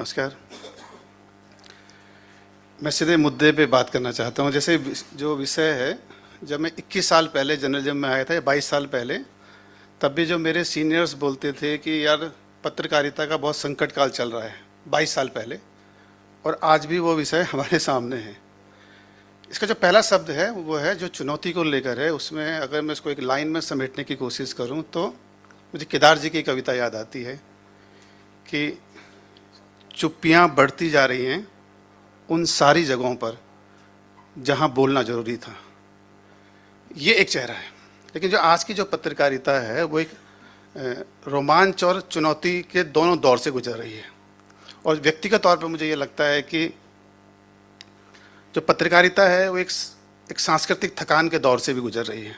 नमस्कार। मैं सीधे मुद्दे पे बात करना चाहता हूँ। जैसे जो विषय है, जब मैं 21 साल पहले जर्नलिज्म में आया था या 22 साल पहले, तब भी जो मेरे सीनियर्स बोलते थे कि यार पत्रकारिता का बहुत संकट काल चल रहा है, 22 साल पहले, और आज भी वो विषय हमारे सामने है। इसका जो पहला शब्द है वो है जो चुनौती को लेकर है। उसमें अगर मैं इसको एक लाइन में समेटने की कोशिश करूँ तो मुझे केदार जी की कविता याद आती है कि चुप्पियाँ बढ़ती जा रही हैं उन सारी जगहों पर जहां बोलना जरूरी था। ये एक चेहरा है। लेकिन जो आज की जो पत्रकारिता है वो एक रोमांच और चुनौती के दोनों दौर से गुजर रही है। और व्यक्तिगत तौर पर मुझे ये लगता है कि जो पत्रकारिता है वो एक सांस्कृतिक थकान के दौर से भी गुजर रही है।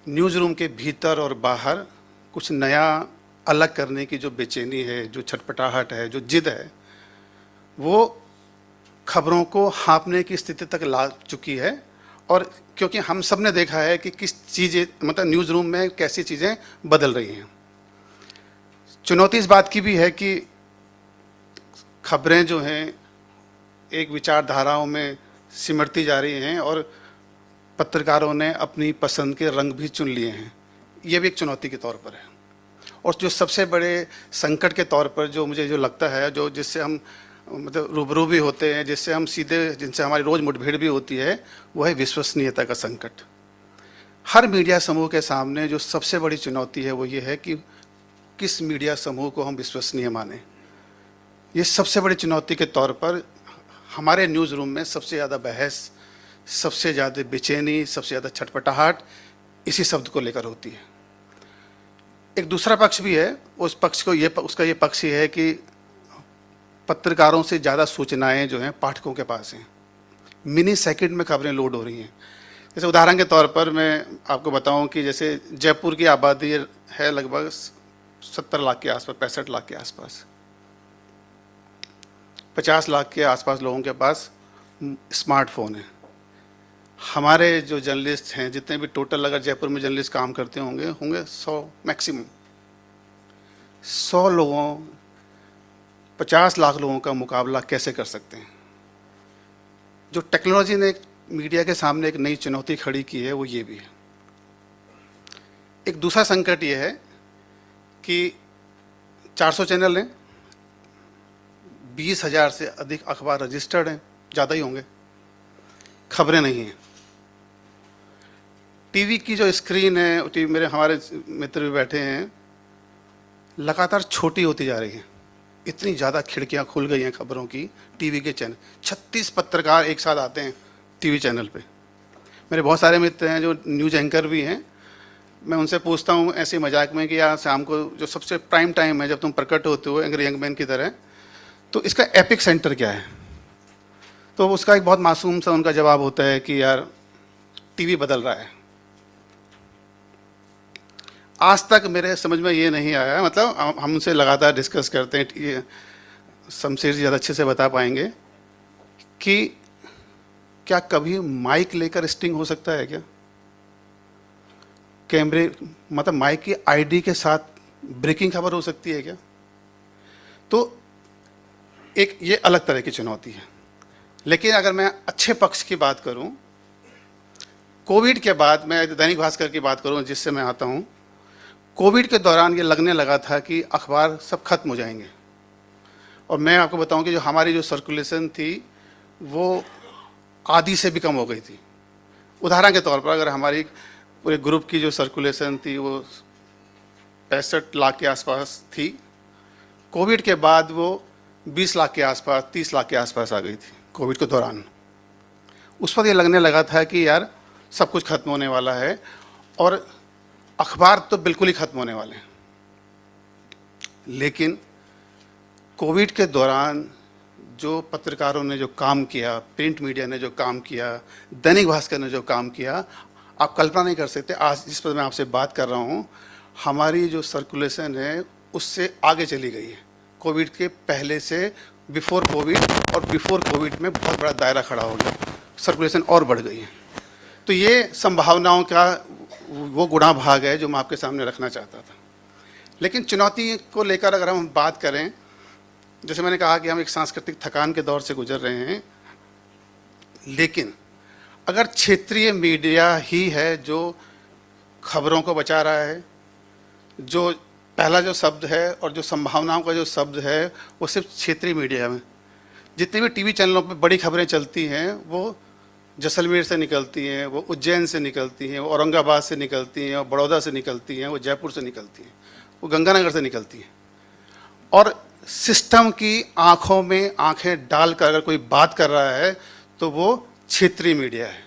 न्यूज़ रूम के भीतर और बाहर कुछ नया अलग करने की जो बेचैनी है, जो छटपटाहट है, जो जिद है, वो खबरों को हाँपने की स्थिति तक ला चुकी है। और क्योंकि हम सब ने देखा है कि किस चीज़ें, मतलब न्यूज़ रूम में कैसी चीज़ें बदल रही हैं। चुनौती इस बात की भी है कि खबरें जो हैं एक विचारधाराओं में सिमटती जा रही हैं और पत्रकारों ने अपनी पसंद के रंग भी चुन लिए हैं। ये भी एक चुनौती के तौर पर है। और जो सबसे बड़े संकट के तौर पर जो मुझे जो लगता है, जो जिससे हम मतलब रूबरू भी होते हैं, जिससे हम सीधे, जिनसे हमारी रोज़ मुठभेड़ भी होती है, वो है विश्वसनीयता का संकट। हर मीडिया समूह के सामने जो सबसे बड़ी चुनौती है वो ये है कि किस मीडिया समूह को हम विश्वसनीय माने। ये सबसे बड़ी चुनौती के तौर पर हमारे न्यूज़ रूम में सबसे ज़्यादा बहस, सबसे ज़्यादा बेचैनी, सबसे ज़्यादा छटपटाहट इसी शब्द को लेकर होती है। एक दूसरा पक्ष भी है। उस पक्ष को उसका ये पक्ष ये है कि पत्रकारों से ज़्यादा सूचनाएं जो हैं पाठकों के पास हैं। मिनी सेकंड में खबरें लोड हो रही हैं। जैसे उदाहरण के तौर पर मैं आपको बताऊं कि जैसे जयपुर की आबादी है लगभग 70 लाख के आसपास, 65 लाख के आसपास। 50 लाख के आसपास लोगों के पास स्मार्टफोन है। हमारे जो जर्नलिस्ट हैं, जितने भी टोटल अगर जयपुर में जर्नलिस्ट काम करते होंगे 100 मैक्सिमम। 100 लोगों, 50 लाख लोगों का मुकाबला कैसे कर सकते हैं? जो टेक्नोलॉजी ने मीडिया के सामने एक नई चुनौती खड़ी की है वो ये भी है। एक दूसरा संकट ये है कि 400 चैनल हैं, 20,000 से अधिक अखबार रजिस्टर्ड हैं, ज़्यादा ही होंगे, खबरें नहीं हैं। टीवी की जो स्क्रीन है, टीवी, हमारे मित्र भी बैठे हैं, लगातार छोटी होती जा रही है। इतनी ज़्यादा खिड़कियां खुल गई हैं खबरों की। टीवी के चैनल 36 पत्रकार एक साथ आते हैं टीवी चैनल पे। मेरे बहुत सारे मित्र हैं जो न्यूज़ एंकर भी हैं। मैं उनसे पूछता हूँ ऐसे मजाक में कि यार शाम को जो सबसे प्राइम टाइम है जब तुम प्रकट होते हो एंग्री यंग मैन की तरह, तो इसका एपिक सेंटर क्या है? तो उसका एक बहुत मासूम सा उनका जवाब होता है कि यार टीवी बदल रहा है। आज तक मेरे समझ में ये नहीं आया, मतलब हम उनसे लगातार डिस्कस करते हैं, ये शमशेर जी ज़्यादा अच्छे से बता पाएंगे कि क्या कभी माइक लेकर स्टिंग हो सकता है क्या? कैमरे, मतलब माइक की आईडी के साथ ब्रेकिंग खबर हो सकती है क्या? तो एक ये अलग तरह की चुनौती है। लेकिन अगर मैं अच्छे पक्ष की बात करूं, कोविड के बाद, मैं दैनिक भास्कर की बात करूं जिससे मैं आता हूं, कोविड के दौरान ये लगने लगा था कि अखबार सब खत्म हो जाएंगे। और मैं आपको बताऊं कि जो हमारी जो सर्कुलेशन थी वो आधी से भी कम हो गई थी। उदाहरण के तौर पर अगर हमारी पूरे ग्रुप की जो सर्कुलेशन थी वो 65 लाख के आसपास थी, कोविड के बाद वो 20 लाख के आसपास, 30 लाख के आसपास आ गई थी कोविड के दौरान। उस वक्त ये लगने लगा था कि यार सब कुछ खत्म होने वाला है और अखबार तो बिल्कुल ही खत्म होने वाले हैं। लेकिन कोविड के दौरान जो पत्रकारों ने जो काम किया, प्रिंट मीडिया ने जो काम किया, दैनिक भास्कर ने जो काम किया, आप कल्पना नहीं कर सकते। आज जिस पर मैं आपसे बात कर रहा हूँ, हमारी जो सर्कुलेशन है उससे आगे चली गई है। कोविड के पहले से बिफोर कोविड, और बिफोर कोविड में बहुत बड़ा दायरा खड़ा हो गया, सर्कुलेशन और बढ़ गई है। तो ये संभावनाओं का वो गुणा भाग है जो मैं आपके सामने रखना चाहता था। लेकिन चुनौती को लेकर अगर हम बात करें जैसे मैंने कहा कि हम एक सांस्कृतिक थकान के दौर से गुजर रहे हैं, लेकिन अगर क्षेत्रीय मीडिया ही है जो खबरों को बचा रहा है, जो पहला जो शब्द है और जो संभावनाओं का जो शब्द है वो सिर्फ क्षेत्रीय मीडिया में, जितनी भी टीवी चैनलों पर बड़ी खबरें चलती हैं वो जैसलमेर से निकलती हैं, वो उज्जैन से निकलती हैं, वो औरंगाबाद से निकलती हैं, वो बड़ौदा से निकलती हैं, वो जयपुर से निकलती हैं, वो गंगानगर से निकलती हैं। और सिस्टम की आंखों में आंखें डालकर अगर कोई बात कर रहा है तो वो क्षेत्रीय मीडिया है।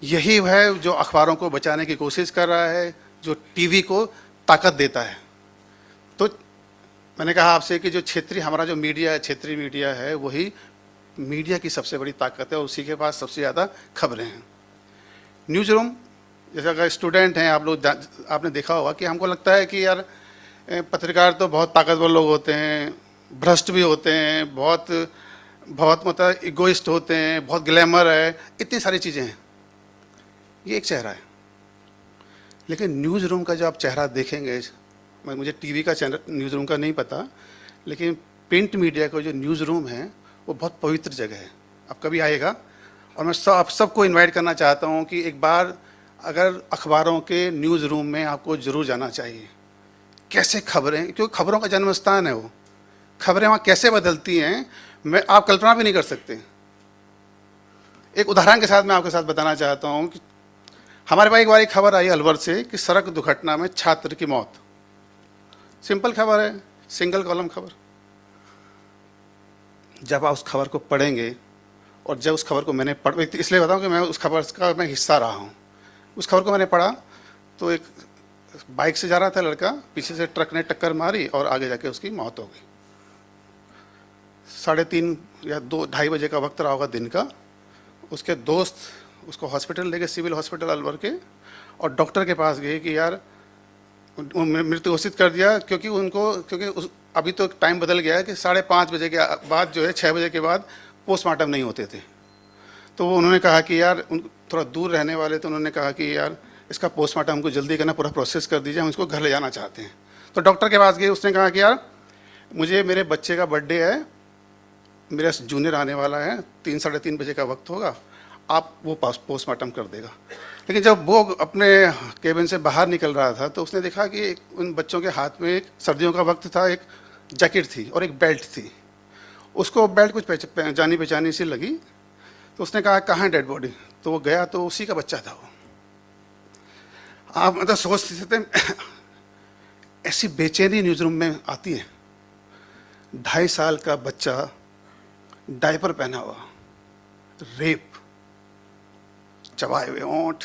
यही है जो अखबारों को बचाने की कोशिश कर रहा है, जो टीवी को ताकत देता है। तो मैंने कहा आपसे कि जो क्षेत्रीय हमारा जो मीडिया है, क्षेत्रीय मीडिया है, वही मीडिया की सबसे बड़ी ताकत है और उसी के पास सबसे ज़्यादा खबरें हैं। न्यूज़ रूम, जैसे अगर स्टूडेंट हैं आप लोग, आपने देखा होगा कि हमको लगता है कि यार पत्रकार तो बहुत ताकतवर लोग होते हैं, भ्रष्ट भी होते हैं, बहुत बहुत मतलब इगोइस्ट होते हैं, बहुत ग्लैमर है, इतनी सारी चीज़ें हैं। ये एक चेहरा है, लेकिन न्यूज़ रूम का जो आप चेहरा देखेंगे, मुझे टीवी का चैनल न्यूज़ रूम का नहीं पता, लेकिन प्रिंट मीडिया का जो न्यूज़ रूम है वो बहुत पवित्र जगह है। आप कभी आएगा और मैं आप सबको इनवाइट करना चाहता हूँ कि एक बार अगर अखबारों के न्यूज़ रूम में आपको ज़रूर जाना चाहिए। कैसे खबरें, क्योंकि खबरों का जन्म स्थान है वो, खबरें वहाँ कैसे बदलती हैं मैं आप कल्पना भी नहीं कर सकते। एक उदाहरण के साथ मैं आपके साथ बताना चाहता हूँ कि हमारे पास एक बार एक खबर आई अलवर से कि सड़क दुर्घटना में छात्र की मौत। सिंपल खबर है, सिंगल कॉलम खबर। जब आप उस खबर को पढ़ेंगे, और जब उस खबर को मैंने इसलिए बताऊं कि मैं उस खबर का मैं हिस्सा रहा हूं। उस खबर को मैंने पढ़ा तो एक बाइक से जा रहा था लड़का, पीछे से ट्रक ने टक्कर मारी और आगे जाके उसकी मौत हो गई। 3:30 या 2-2:30 बजे का वक्त रहा होगा दिन का। उसके दोस्त उसको हॉस्पिटल ले गए, सिविल हॉस्पिटल अलवर के, और डॉक्टर के पास गए कि यार मृत्यु घोषित कर दिया, क्योंकि अभी तो टाइम बदल गया है कि 5:30 बजे के बाद जो है 6 बजे के बाद पोस्टमार्टम नहीं होते थे। तो वो उन्होंने कहा कि यार थोड़ा दूर रहने वाले, तो उन्होंने कहा कि यार इसका पोस्टमार्टम हमको जल्दी करना, पूरा प्रोसेस कर दीजिए, हम इसको घर ले जाना चाहते हैं। तो डॉक्टर के पास गए, उसने कहा कि यार मुझे मेरे बच्चे का बर्थडे है, मेरा जूनियर आने वाला है, 3-3:30 बजे का वक्त होगा, आप वो पोस्टमार्टम कर देगा। लेकिन जब वो अपने केबिन से बाहर निकल रहा था तो उसने देखा कि उन बच्चों के हाथ में एक सर्दियों का वक्त था, एक जैकेट थी और एक बेल्ट थी। उसको बेल्ट कुछ जानी पहचानी सी लगी, तो उसने कहा कहाँ है डेड बॉडी? तो वो गया तो उसी का बच्चा था वो। आप मतलब सोच सकते हैं ऐसी बेचैनी न्यूज़ रूम में आती है। 2.5 साल का बच्चा डायपर पहना हुआ, रेप, चबाए हुए ओंठ,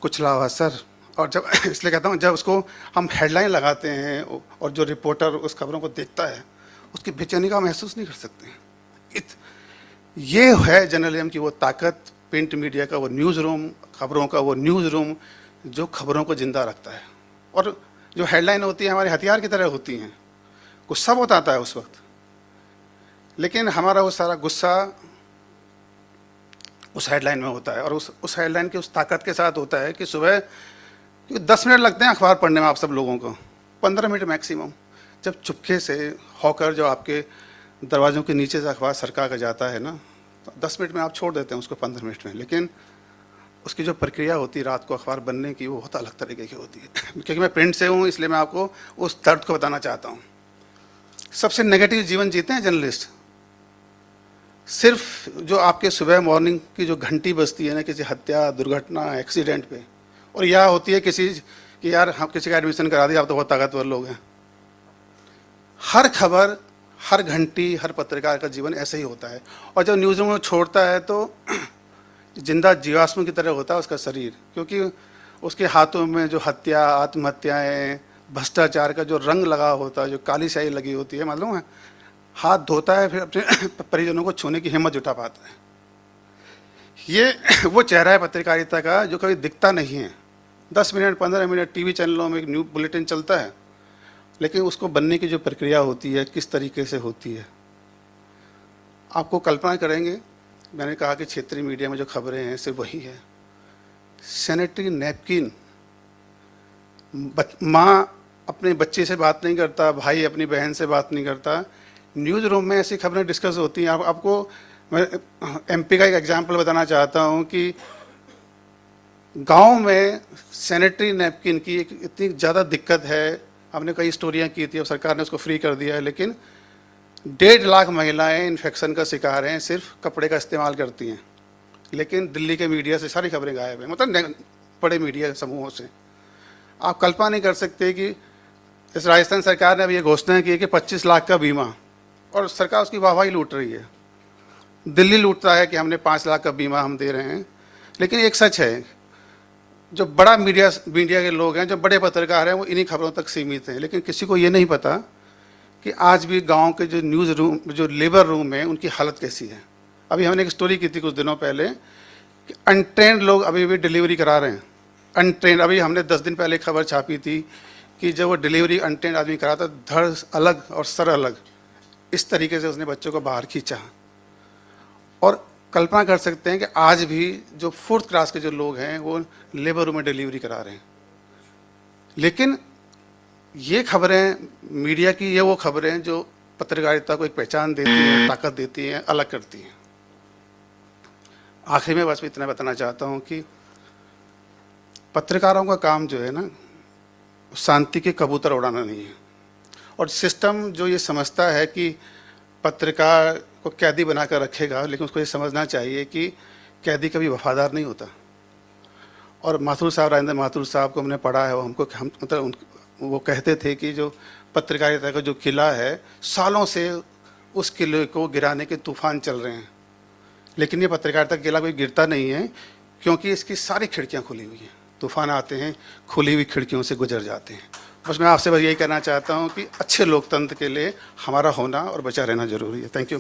कुचला हुआ सर। और जब इसलिए कहता हूँ, जब उसको हम हेडलाइन लगाते हैं और जो रिपोर्टर उस खबरों को देखता है उसकी बेचैनी का महसूस नहीं कर सकते। ये है जर्नलिज्म की वो ताकत, प्रिंट मीडिया का वो न्यूज़ रूम, खबरों का वो न्यूज़ रूम जो खबरों को जिंदा रखता है। और जो हेडलाइन होती है हमारे हथियार की तरह होती हैं। गुस्सा बहुत आता है उस वक्त, लेकिन हमारा वो सारा गुस्सा उस हेडलाइन में होता है, और उस हेडलाइन की उस ताकत के साथ होता है कि सुबह 10 मिनट लगते हैं अखबार पढ़ने में आप सब लोगों को, 15 मिनट मैक्सिमम। जब चुपके से हॉकर जो आपके दरवाज़ों के नीचे से अखबार सरका कर जाता है ना, तो 10 मिनट में आप छोड़ देते हैं उसको 15 मिनट में, लेकिन उसकी जो प्रक्रिया होती है रात को अखबार बनने की, वो बहुत अलग तरीके की होती है। क्योंकि मैं प्रिंट से हूँ इसलिए मैं आपको उस दर्द को बताना चाहता हूँ। सबसे नेगेटिव जीवन जीते हैं जर्नलिस्ट। सिर्फ जो आपके सुबह मॉर्निंग की जो घंटी बजती है ना, किसी हत्या, दुर्घटना, एक्सीडेंट पे, और यह होती है किसी कि यार हम किसी का एडमिशन करा दिया, आप तो बहुत ताकतवर लोग हैं। हर खबर, हर घंटी, हर पत्रकार का जीवन ऐसे ही होता है। और जब न्यूज़ रूम में छोड़ता है तो जिंदा जीवाश्म की तरह होता है उसका शरीर, क्योंकि उसके हाथों में जो हत्या, आत्महत्याएँ, भ्रष्टाचार का जो रंग लगा होता है, जो काली स्याही लगी होती है, मालूम है, हाथ धोता है फिर अपने परिजनों को छूने की हिम्मत जुटा पाता है। ये वो चेहरा है पत्रकारिता का जो कभी दिखता नहीं है। 10 मिनट 15 मिनट टीवी चैनलों में एक न्यूज़ बुलेटिन चलता है, लेकिन उसको बनने की जो प्रक्रिया होती है किस तरीके से होती है, आपको कल्पना करेंगे। मैंने कहा कि क्षेत्रीय मीडिया में जो खबरें हैं सिर्फ वही है। सैनिटरी नैपकिन माँ अपने बच्चे से बात नहीं करता, भाई अपनी बहन से बात नहीं करता। न्यूज़ रूम में ऐसी खबरें डिस्कस होती हैं। आपको मैं एमपी का एक एग्जांपल बताना चाहता हूं कि गांव में सैनिटरी नैपकिन की एक इतनी ज़्यादा दिक्कत है। हमने कई स्टोरियां की थी, अब सरकार ने उसको फ्री कर दिया है, लेकिन 1.5 लाख महिलाएं इन्फेक्शन का शिकार हैं, सिर्फ कपड़े का इस्तेमाल करती हैं। लेकिन दिल्ली के मीडिया से सारी खबरें गायब हैं, मतलब बड़े मीडिया समूहों से। आप कल्पना नहीं कर सकते कि इस राजस्थान सरकार ने अभी ये घोषणा की है कि 25 लाख का बीमा, और सरकार उसकी वाहवाही लूट रही है। दिल्ली लूटता है कि हमने 5 लाख का बीमा हम दे रहे हैं। लेकिन एक सच है, जो बड़ा मीडिया के लोग हैं, जो बड़े पत्रकार हैं, वो इन्हीं खबरों तक सीमित हैं। लेकिन किसी को ये नहीं पता कि आज भी गांव के जो न्यूज़ रूम, जो लेबर रूम है, उनकी हालत कैसी है। अभी हमने एक स्टोरी की थी कुछ दिनों पहले कि अनट्रेंड लोग अभी भी डिलीवरी करा रहे हैं। अनट्रेंड, अभी हमने 10 दिन पहले खबर छापी थी कि जब वो डिलीवरी अनट्रेंड आदमी कराता, धड़ अलग और सर अलग, इस तरीके से उसने बच्चों को बाहर खींचा। और कल्पना कर सकते हैं कि आज भी जो 4th क्लास के जो लोग हैं वो लेबर रूम में डिलीवरी करा रहे हैं। लेकिन ये खबरें मीडिया की, ये वो खबरें जो पत्रकारिता को एक पहचान देती हैं, ताकत देती हैं, अलग करती हैं। आखिर में बस मैं इतना बताना चाहता हूँ कि पत्रकारों का काम जो है ना, शांति के कबूतर उड़ाना नहीं है। और सिस्टम जो ये समझता है कि पत्रकार को कैदी बनाकर रखेगा, लेकिन उसको ये समझना चाहिए कि कैदी कभी वफादार नहीं होता। और माथुर साहब, राजेंद्र माथुर साहब को हमने पढ़ा है, हम मतलब वो कहते थे कि जो पत्रकारिता का जो किला है, सालों से उस किले को गिराने के तूफान चल रहे हैं, लेकिन ये पत्रकारिता का किला कोई गिरता नहीं है, क्योंकि इसकी सारी खिड़कियां खुली हुई हैं। तूफान आते हैं, खुली हुई खिड़कियों से गुजर जाते हैं। बस मैं आपसे बस यही कहना चाहता हूँ कि अच्छे लोकतंत्र के लिए हमारा होना और बचा रहना जरूरी है। Thank you.